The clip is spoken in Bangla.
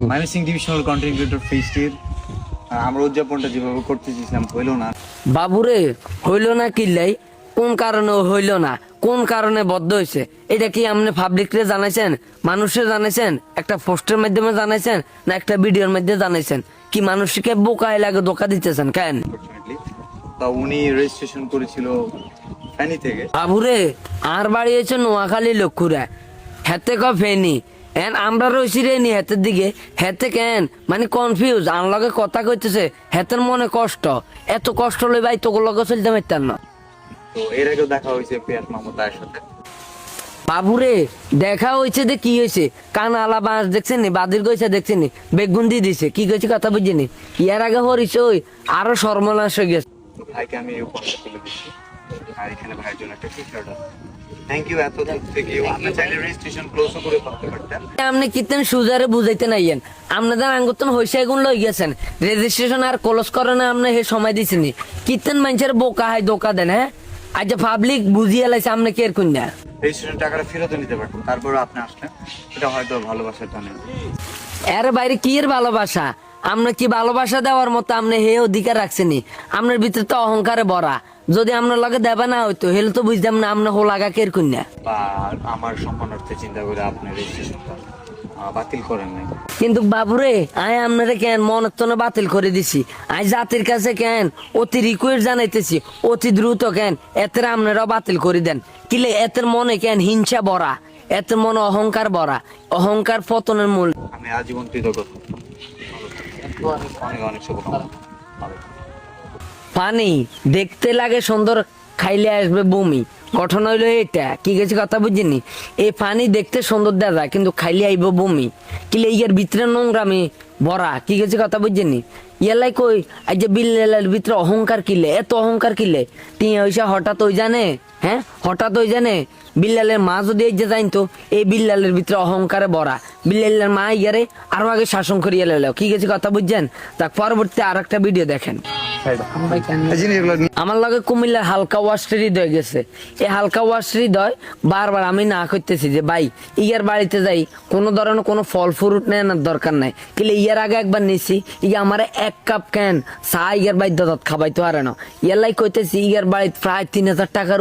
ময়মনসিং ডিভিশনাল কন্টেন্ট ক্রিয়েটর ফেস্টির আমরা উদযাপনটা যেভাবে করতে চেয়েছিলাম হইলো না। বাবুরে হইল না কিল্লাই, কোন কারণে হইল না, কোন কারণে বদ্ধ হয়েছে, এটা কি আপনি পাবলিকরে জানাইছেন, মানুষে জানাইছেন, একটা পোস্টের মাধ্যমে জানাইছেন, না একটা ভিডিওর মধ্যে জানাইছেন? কি মানুষকে বোকায় লাগে ধোকা দিতেছেন কেন? আনফরচুনেটলি তা উনি রেজিস্ট্রেশন করেছিল ফেনী থেকে। বাবুরে আর বাড়ি হয়েছে নোয়াখালী লক্ষ্যুরা, হেতে ক ফেনি এন আমরা রয়েছি রে নি হেতের দিকে, হেতে কেন মানে কনফিউজ আনলগে কথা কইতেছে, হেতের মনে কষ্ট, এত কষ্ট লই ভাই তোকে লগে চলতে পারতাম না। তো এর আগেও দেখা হয়েছে পিয়াস মাহমুদ দায়ের সাথে। বাবুরে দেখা হয়েছে যে কি হয়েছে, কান আলা বাঁশ দেখছেন নি, বাদির গইছে দেখছেন নি, বেগুন দিয়ে দিছে, কি কইছে কথা বুঝিনি। ইয়ার আগে হরিছে ওই আরো সর্বনাশ হয়ে গেছে। তো ভাইকে আমি এই উপহারটা তুলে দিচ্ছি, আর এখানে ভাইয়ের জন্য একটা টি শার্ট আছে। Thank you. এত দূর থেকে আপনি চাইলে রেজিস্ট্রেশন ক্লোজও করে ফেলতে পারতেন। আপনি কিতেন সুজারে বুঝাইতে নাইয়েন, আপনাদের আঙ্গুতন হইসা এগুন লই গেছেন, রেজিস্ট্রেশন আর ক্লোজ করে না আপনি হে সময় দিছেনি, কিতেন মানুষের বোকা হয় ধোকা দেন। হ্যাঁ আজ পাবলিক বুঝিয়ে লাইছে আপনি কের কন্যা, রেজিস্ট্রেশন টাকাটা ফেরত নিতে পারতেন, তারপরে আপনি আসলেন, এটা হয়তো ভালোবাসার টানে। এর বাইরে কি এর ভালোবাসা, আমরা কি ভালোবাসা দেওয়ার মতো আপনি হে অধিকার রাখছেনি? আপনার ভিতরে তো অহংকারে ভরা, যদি আপনার লগে দেবা না হইতো হেলে তো বুঝতাম না আপনি হোলাগা কের কন্যা। বা আমার সম্মানার্থে চিন্তা করে আপনি রেজিস্ট্রেশনটা বাতিল করেন নাই। কিন্তু বাবুরে আয় আপনারে কেন মনের তনে বাতিল করে দিছি, আজ জাতির কাছে কেন অতি রিকোয়েস্ট জানাইতেছি, অতি দ্রুত কেন এতের আপনারাও বাতিল করে দেন। কিলে এতের মনে কেন হিংসা ভরা, এতের মনে অহংকার ভরা, অহংকার পতনের মূল। আমি আজীবন কৃতজ্ঞ। অনেক অনেক শুভকামনা। পানি দেখতে লাগে সুন্দর, খাইলে আসবে বমি, গঠন হইলো এটা, কি গেছে কথা বুঝিনি। এই পানি দেখতে সুন্দর দেখা যায় কিন্তু খাইলে আইব বমি, কিলে ইয়ার ভিতরে নোংরামি ভরা, কি গেছে কথা বুঝিনি। ইয়ালাই কই আজ যে বিল্লালের ভিতরে অহংকার কিলে, এত অহংকার কিলে, টিয়া হইসা হঠাৎ ওই জানে, হ্যাঁ হঠাৎ ওই জানে। বিল্লালের মা যদি এই যে জানতো এই বিল্লালের ভিতরে অহংকারে ভরা, বিল্লালের মা ইয়ারে আরো আগে শাসন করিয়া লাইল, কি গেছে কথা বুঝছেন। তা পরবর্তী আর একটা ভিডিও দেখেন। আমার লগে কুমিল্লার হালকা ওয়াশ হৃদয় গেছে, এই হালকা ওয়াশ হৃদয় বারবার আমি না করতেছি যে ভাই ইয়ার বাড়িতে যাই, কোনো ধরনের কোনো ফল ফ্রুট নেওয়ার দরকার নাই, কিন্তু ইয়ার আগে একবার নিছি, ইয়া আমার 1 কাপ ক্যান চা ইয়ার বাড়িতে খাবাইতে পারে না, ইয়ার লাই কইতেছি ইয়ার বাড়িতে প্রায় 3000 টাকার